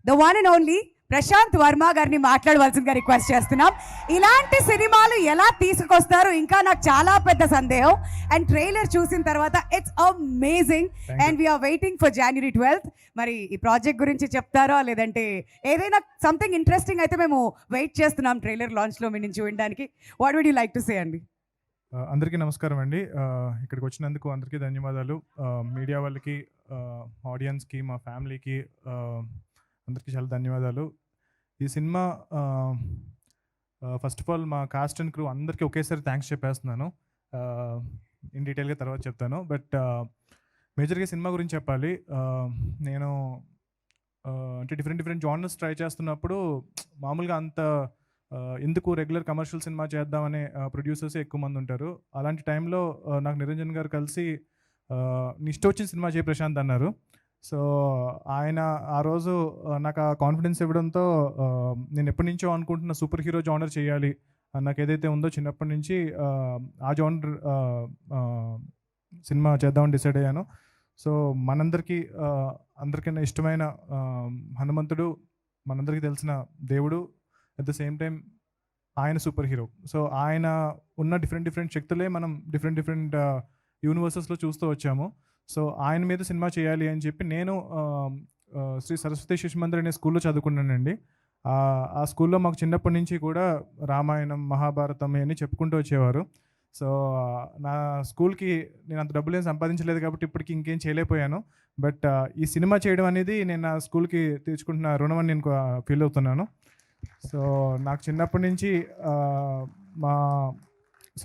The one and only Prashant Varma గారిని మాట్లాడవలసిందిగా request చేస్తున్నాం. ఇలాంటి సినిమాలు ఎలా తీసుకొస్తారు ఇంకా నాకు చాలా పెద్ద సందేహం. అండ్ ట్రైలర్ చూసిన తర్వాత it's amazing and we're waiting for January 12th. మరి ఈ ప్రాజెక్ట్ గురించి చెప్తారా లేదంటే ఏదైనా సంథింగ్ ఇంట్రెస్టింగ్ అయితే మేము వెయిట్ చేస్తున్నాం ట్రైలర్ లాంచ్లో మీ నుంచి వినడానికి. What would you like to say అండి? అందరికీ నమస్కారం అండి. ఇక్కడికి వచ్చినందుకు అందరికీ ధన్యవాదాలు. మీడియా వాళ్ళకి, ఆడియన్స్కి, మా ఫ్యామిలీకి అందరికీ చాలా ధన్యవాదాలు. ఈ సినిమా ఫస్ట్ ఆఫ్ ఆల్ మా కాస్ట్ అండ్ క్రూ అందరికీ ఒకేసారి థ్యాంక్స్ చెప్పేస్తున్నాను. ఇన్ డీటెయిల్గా తర్వాత చెప్తాను. బట్ మేజర్గా సినిమా గురించి చెప్పాలి. నేను అంటే డిఫరెంట్ జానర్స్ ట్రై చేస్తున్నప్పుడు మామూలుగా అంత ఎందుకు రెగ్యులర్ కమర్షియల్ సినిమా చేద్దామనే ప్రొడ్యూసర్సే ఎక్కువ మంది ఉంటారు. అలాంటి టైంలో నాకు నిరంజన్ గారు కలిసి నీ ఇష్టం వచ్చిన సినిమా చేయి ప్రశాంత్ అన్నారు. సో ఆయన ఆ రోజు నాకు ఆ కాన్ఫిడెన్స్ ఇవ్వడంతో నేను ఎప్పటి నుంచో అనుకుంటున్న సూపర్ హీరో జానర్ చేయాలి నాకు ఏదైతే ఉందో చిన్నప్పటి నుంచి ఆ జానర్ సినిమా చేద్దామని డిసైడ్ అయ్యాను. సో మనందరికీ అందరికన్నా ఇష్టమైన హనుమంతుడు మనందరికీ తెలిసిన దేవుడు, అట్ ద సేమ్ టైం ఆయన సూపర్ హీరో. సో ఆయన ఉన్న డిఫరెంట్ శక్తులే మనం డిఫరెంట్ యూనివర్సెస్లో చూస్తూ వచ్చాము. సో ఆయన మీద సినిమా చేయాలి అని చెప్పి నేను శ్రీ సరస్వతి శిశు మందిర్ అనే స్కూల్లో చదువుకున్నానండి. ఆ స్కూల్లో మాకు చిన్నప్పటి నుంచి కూడా రామాయణం, మహాభారతం అని చెప్పుకుంటూ వచ్చేవారు. సో నా స్కూల్కి నేను అంత డబ్బులు ఏం సంపాదించలేదు కాబట్టి ఇప్పటికి ఇంకేం చేయలేకపోయాను. బట్ ఈ సినిమా చేయడం అనేది నేను నా స్కూల్కి తీర్చుకుంటున్న రుణం అని నేను ఫీల్ అవుతున్నాను. సో నాకు చిన్నప్పటి నుంచి మా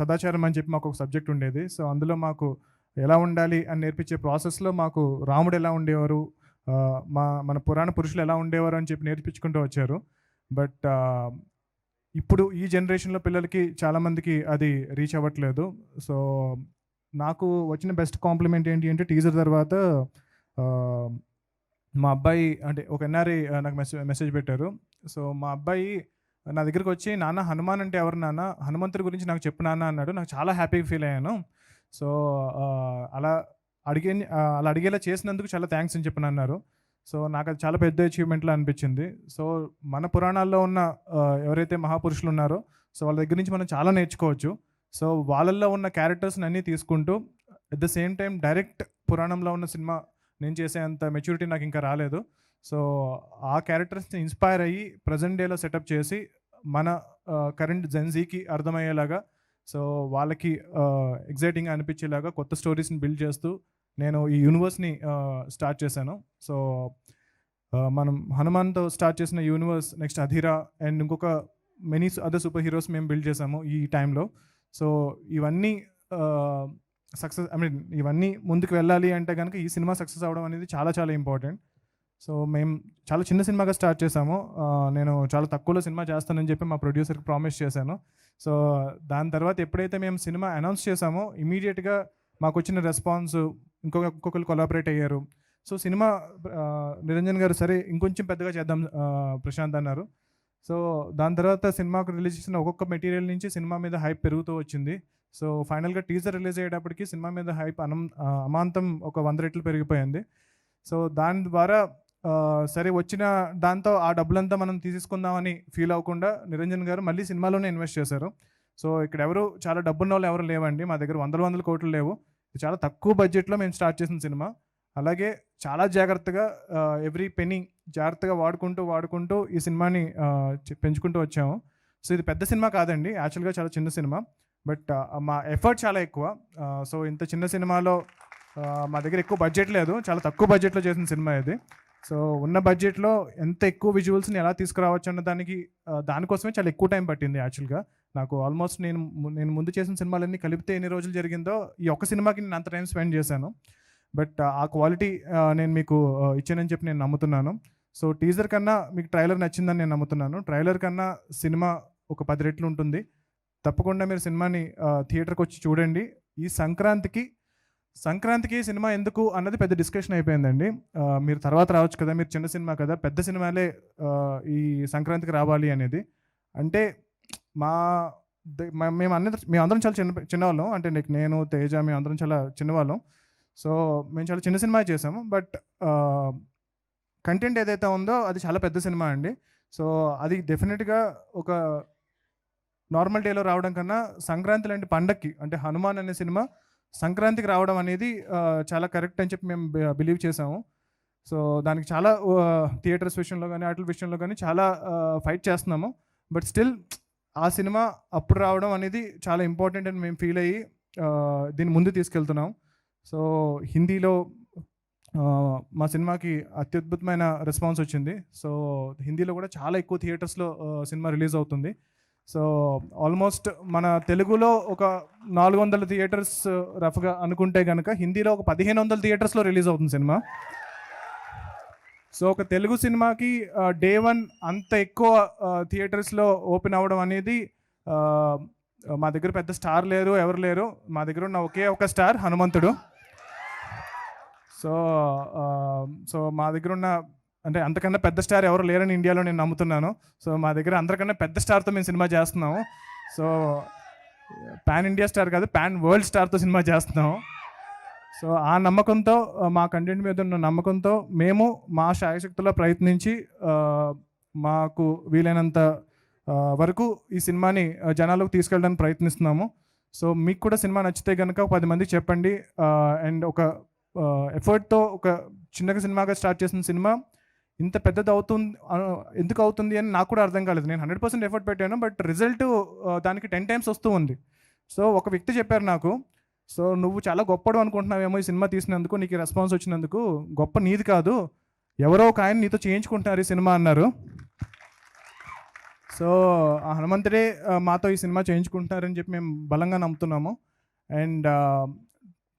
సదాచారం అని చెప్పి మాకు ఒక సబ్జెక్ట్ ఉండేది. సో అందులో మాకు ఎలా ఉండాలి అని నేర్పించే ప్రాసెస్లో మాకు రాముడు ఎలా ఉండేవారు, మన పురాణ పురుషులు ఎలా ఉండేవారు అని చెప్పి నేర్పించుకుంటూ వచ్చారు. బట్ ఇప్పుడు ఈ జనరేషన్లో పిల్లలకి చాలామందికి అది రీచ్ అవ్వట్లేదు. సో నాకు వచ్చిన బెస్ట్ కాంప్లిమెంట్ ఏంటి అంటే టీజర్ తర్వాత మా అబ్బాయి అంటే ఒక ఎన్ఆర్ఐ నాకు మెసేజ్ పెట్టారు. సో మా అబ్బాయి నా దగ్గరికి వచ్చి, నాన్న హనుమాన్ అంటే ఎవరు నాన్న, హనుమంతుడి గురించి నాకు చెప్పు నాన్న అన్నాడు. నాకు చాలా హ్యాపీగా ఫీల్ అయ్యాను. సో అలా అడిగేలా చేసినందుకు చాలా థ్యాంక్స్ అని చెప్పని అన్నారు. సో నాకు అది చాలా పెద్ద అచీవ్మెంట్లా అనిపించింది. సో మన పురాణాల్లో ఉన్న ఎవరైతే మహాపురుషులు ఉన్నారో సో వాళ్ళ దగ్గర నుంచి మనం చాలా నేర్చుకోవచ్చు. సో వాళ్ళల్లో ఉన్న క్యారెక్టర్స్ని అన్నీ తీసుకుంటూ at the same time direct పురాణంలో ఉన్న సినిమా నేను చేసేంత మెచ్యూరిటీ నాకు ఇంకా రాలేదు. సో ఆ క్యారెక్టర్స్ని ఇన్స్పైర్ అయ్యి ప్రజెంట్ డేలో సెటప్ చేసి మన కరెంట్ జెన్జీకి అర్థమయ్యేలాగా, సో వాళ్ళకి ఎగ్జైటింగ్గా అనిపించేలాగా కొత్త స్టోరీస్ని బిల్డ్ చేస్తూ నేను ఈ యూనివర్స్ని స్టార్ట్ చేశాను. సో మనం హనుమాన్తో స్టార్ట్ చేసిన యూనివర్స్ నెక్స్ట్ అధీరా అండ్ ఇంకొక మెనీ అదర్ సూపర్ హీరోస్ మేము బిల్డ్ చేసాము ఈ టైంలో. సో ఇవన్నీ ఇవన్నీ ముందుకు వెళ్ళాలి అంటే కనుక ఈ సినిమా సక్సెస్ అవ్వడం అనేది చాలా ఇంపార్టెంట్. సో మేము చాలా చిన్న సినిమాగా స్టార్ట్ చేసాము. నేను చాలా తక్కువలో సినిమా చేస్తానని చెప్పి మా ప్రొడ్యూసర్కి ప్రామిస్ చేశాను. సో దాని తర్వాత ఎప్పుడైతే మేము సినిమా అనౌన్స్ చేసామో ఇమీడియట్గా మాకు వచ్చిన రెస్పాన్స్ ఇంకొకరు కొలాబరేట్ అయ్యారు. సో సినిమా నిరంజన్ గారు సరే ఇంకొంచెం పెద్దగా చేద్దాం ప్రశాంత్ అన్నారు. సో దాని తర్వాత సినిమాకు రిలీజ్ చేసిన ఒక్కొక్క మెటీరియల్ నుంచి సినిమా మీద హైప్ పెరుగుతూ వచ్చింది. సో ఫైనల్గా టీజర్ రిలీజ్ అయ్యేటప్పటికి సినిమా మీద హైప్ అమాంతం ఒక 100 రెట్లు పెరిగిపోయింది. సో దాని ద్వారా సరే వచ్చిన దాంతో ఆ డబ్బులంతా మనం తీసుకుందామని ఫీల్ అవ్వకుండా నిరంజన్ గారు మళ్ళీ సినిమాలోనే ఇన్వెస్ట్ చేశారు. సో ఇక్కడ ఎవరు చాలా డబ్బున్న వాళ్ళు ఎవరు లేవండి, మా దగ్గర వందల కోట్లు లేవు. ఇది చాలా తక్కువ బడ్జెట్లో మేము స్టార్ట్ చేసిన సినిమా. అలాగే చాలా జాగ్రత్తగా ఎవ్రీ పెనీ జాగ్రత్తగా వాడుకుంటూ ఈ సినిమాని పెంచుకుంటూ వచ్చాము. సో ఇది పెద్ద సినిమా కాదండి, యాక్చువల్గా చాలా చిన్న సినిమా. బట్ మా ఎఫర్ట్ చాలా ఎక్కువ. సో ఇంత చిన్న సినిమాలో మా దగ్గర ఎక్కువ బడ్జెట్ లేదు, చాలా తక్కువ బడ్జెట్లో చేసిన సినిమా ఇది. సో ఉన్న బడ్జెట్లో ఎంత ఎక్కువ విజువల్స్ని ఎలా తీసుకురావచ్చు అన్న దానికోసమే చాలా ఎక్కువ టైం పట్టింది. యాక్చువల్గా నాకు ఆల్మోస్ట్ నేను ముందు చేసిన సినిమాలన్నీ కలిపితే ఎన్ని రోజులు జరిగిందో ఈ ఒక్క సినిమాకి నేను అంత టైం స్పెండ్ చేశాను. బట్ ఆ క్వాలిటీ నేను మీకు ఇచ్చానని చెప్పి నేను నమ్ముతున్నాను. సో టీజర్ కన్నా మీకు ట్రైలర్ నచ్చిందని నేను నమ్ముతున్నాను. ట్రైలర్ కన్నా సినిమా ఒక 10 రెట్లు ఉంటుంది. తప్పకుండా మీరు సినిమాని థియేటర్కి వచ్చి చూడండి. ఈ సంక్రాంతికి సినిమా ఎందుకు అన్నది పెద్ద డిస్కషన్ అయిపోయిందండి. మీరు తర్వాత రావచ్చు కదా, మీరు చిన్న సినిమా కదా, పెద్ద సినిమాలే ఈ సంక్రాంతికి రావాలి అనేది. అంటే మేమందరం చాలా చిన్నవాళ్ళం, అంటే నేను తేజ మేమందరం చాలా చిన్నవాళ్ళం. సో మేము చాలా చిన్న సినిమా చేసాము. బట్ కంటెంట్ ఏదైతే ఉందో అది చాలా పెద్ద సినిమా అండి. సో అది డెఫినెట్గా ఒక నార్మల్ డేలో రావడం కన్నా సంక్రాంతి లాంటి పండక్కి, అంటే హనుమాన్ అనే సినిమా సంక్రాంతికి రావడం అనేది చాలా కరెక్ట్ అని చెప్పి మేము బిలీవ్ చేసాము. సో దానికి చాలా థియేటర్స్ విషయంలో కానీ వాటి విషయంలో కానీ చాలా ఫైట్ చేస్తున్నాము. బట్ స్టిల్ ఆ సినిమా అప్పుడు రావడం అనేది చాలా ఇంపార్టెంట్ అని మేము ఫీల్ అయ్యి దీన్ని ముందు తీసుకెళ్తున్నాం. సో హిందీలో మా సినిమాకి అత్యద్భుతమైన రెస్పాన్స్ వచ్చింది. సో హిందీలో కూడా చాలా ఎక్కువ థియేటర్స్లో సినిమా రిలీజ్ అవుతుంది. సో ఆల్మోస్ట్ మన తెలుగులో ఒక 400 థియేటర్స్ రఫ్గా అనుకుంటే కనుక హిందీలో ఒక 1500 థియేటర్స్లో రిలీజ్ అవుతుంది సినిమా. సో ఒక తెలుగు సినిమాకి డే 1 అంత ఎక్కువ థియేటర్స్లో ఓపెన్ అవ్వడం అనేది, మా దగ్గర పెద్ద స్టార్ లేరు, ఎవరు లేరు. మా దగ్గర ఉన్న ఒకే ఒక స్టార్ హనుమంతుడు. సో మా దగ్గర ఉన్న, అంటే అంతకన్నా పెద్ద స్టార్ ఎవరు లేరని ఇండియాలో నేను నమ్ముతున్నాను. సో మా దగ్గర అందరికన్నా పెద్ద స్టార్తో మేము సినిమా చేస్తున్నాము. సో పాన్ ఇండియా స్టార్ కాదు, పాన్ వరల్డ్ స్టార్తో సినిమా చేస్తున్నాము. సో ఆ నమ్మకంతో, మా కంటెంట్ మీద ఉన్న నమ్మకంతో మేము మా శాయశక్తిలో ప్రయత్నించి మాకు వీలైనంత వరకు ఈ సినిమాని జనాలకు తీసుకెళ్ళడానికి ప్రయత్నిస్తున్నాము. సో మీకు కూడా సినిమా నచ్చితే కనుక 10 మందికి చెప్పండి. అండ్ ఒక ఎఫర్ట్తో ఒక చిన్నగా సినిమాగా స్టార్ట్ చేసిన సినిమా ఇంత పెద్దది అవుతుంది ఎందుకు అవుతుంది అని నాకు కూడా అర్థం కాలేదు. నేను 100% ఎఫర్ట్ పెట్టాను, బట్ రిజల్ట్ దానికి 10 times వస్తూ ఉంది. సో ఒక వ్యక్తి చెప్పారు నాకు, సో నువ్వు చాలా గొప్పడు అనుకుంటున్నావేమో ఈ సినిమా తీసినందుకు, నీకు రెస్పాన్స్ వచ్చినందుకు. గొప్ప నీది కాదు, ఎవరో ఒక ఆయన నీతో చేయించుకుంటున్నారు ఈ సినిమా అన్నారు. సో ఆ హనుమంతుడే మాతో ఈ సినిమా చేయించుకుంటున్నారని చెప్పి మేము బలంగా నమ్ముతున్నాము. అండ్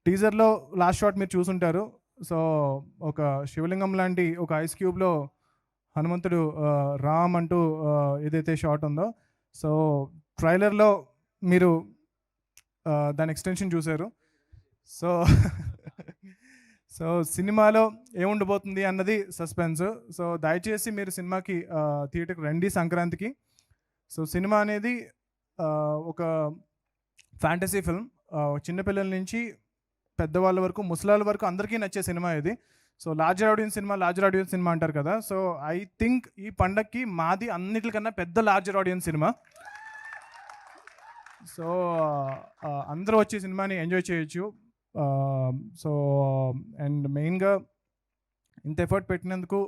టీజర్లో లాస్ట్ షాట్ మీరు చూసుంటారు. సో ఒక శివలింగం లాంటి ఒక ఐస్ క్యూబ్లో హనుమంతుడు రామ్ అంటూ ఏదైతే షాట్ ఉందో, సో ట్రైలర్లో మీరు దాని ఎక్స్టెన్షన్ చూశారు. సో సో సినిమాలో ఏముండబోతుంది అన్నది సస్పెన్స్. సో దయచేసి మీరు సినిమాకి థియేటర్కి రండి సంక్రాంతికి. సో సినిమా అనేది ఒక ఫ్యాంటసీ ఫిల్మ్. చిన్నపిల్లల నుంచి పెద్దవాళ్ళ వరకు, ముసలాళ్ళ వరకు అందరికీ నచ్చే సినిమా ఇది. సో లార్జర్ ఆడియన్స్ సినిమా అంటారు కదా. సో ఐ థింక్ ఈ పండక్కి మాది అన్నిటికన్నా పెద్ద లార్జర్ ఆడియన్స్ సినిమా. సో అందరూ వచ్చి సినిమాని ఎంజాయ్ చేయొచ్చు. సో అండ్ మెయిన్గా ఇంత ఎఫర్ట్ పెట్టినందుకు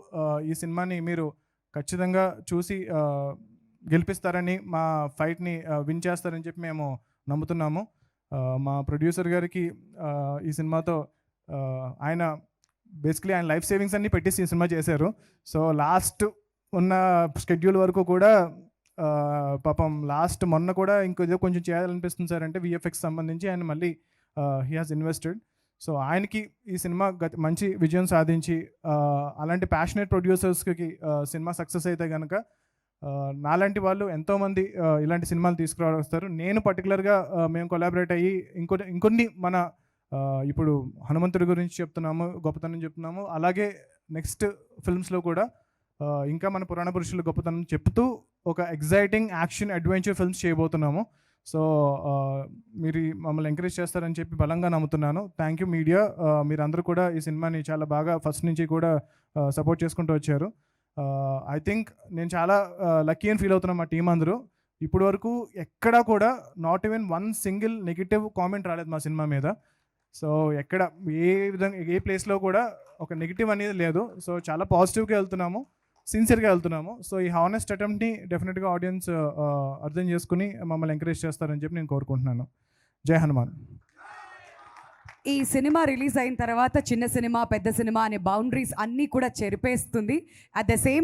ఈ సినిమాని మీరు ఖచ్చితంగా చూసి గెలిపిస్తారని, మా ఫైట్ని విన్ చేస్తారని చెప్పి మేము నమ్ముతున్నాము. మా ప్రొడ్యూసర్ గారికి ఈ సినిమాతో ఆయన బేసిక్లీ ఆయన లైఫ్ సేవింగ్స్ అన్నీ పెట్టేసి ఈ సినిమా చేశారు. సో లాస్ట్ ఉన్న షెడ్యూల్ వరకు కూడా పాపం లాస్ట్ మొన్న కూడా ఇంకొంచెం కొంచెం చేయాలనిపిస్తుంది సార్ అంటే విఎఫ్ఎక్స్ సంబంధించి ఆయన మళ్ళీ హీ హాజ్ ఇన్వెస్టెడ్. సో ఆయనకి ఈ సినిమా మంచి విజయం సాధించి అలాంటి ప్యాషనేట్ ప్రొడ్యూసర్స్కి సినిమా సక్సెస్ అయితే కనుక నాలాంటి వాళ్ళు ఎంతోమంది ఇలాంటి సినిమాలు తీసుకురావస్తారు. నేను పర్టికులర్గా మేము కొలాబరేట్ అయ్యి ఇంకొన్ని మన ఇప్పుడు హనుమంతుడి గురించి చెప్తున్నాము, గొప్పతనం చెప్తున్నాము. అలాగే నెక్స్ట్ ఫిల్మ్స్లో కూడా ఇంకా మన పురాణ పురుషుల గొప్పతనం చెప్తూ ఒక ఎగ్జైటింగ్ యాక్షన్ అడ్వెంచర్ ఫిల్మ్స్ చేయబోతున్నాము. సో మీరు మమ్మల్ని ఎంకరేజ్ చేస్తారని చెప్పి బలంగా నమ్ముతున్నాను. థ్యాంక్ యూ మీడియా, మీరందరూ కూడా ఈ సినిమాని చాలా బాగా ఫస్ట్ నుంచి కూడా సపోర్ట్ చేసుకుంటూ వచ్చారు. ఐ థింక్ నేను చాలా లక్కీ అని ఫీల్ అవుతున్నాను. మా టీం అందరూ ఇప్పటి వరకు ఎక్కడా కూడా not even 1 single negative comment రాలేదు మా సినిమా మీద. సో ఎక్కడ ఏ విధంగా ఏ ప్లేస్లో కూడా ఒక నెగిటివ్ అనేది లేదు. సో చాలా పాజిటివ్గా వెళ్తున్నాము, సిన్సియర్గా వెళ్తున్నాము. సో ఈ హానెస్ట్ అటెంప్ట్ని డెఫినెట్గా ఆడియన్స్ అర్థం చేసుకుని మమ్మల్ని ఎంకరేజ్ చేస్తారని చెప్పి నేను కోరుకుంటున్నాను. జై హనుమాన్. ఈ సినిమా రిలీజ్ అయిన తర్వాత చిన్న సినిమా, పెద్ద సినిమా అనే బౌండరీస్ అన్నీ కూడా చెరిపేస్తుంది. At the same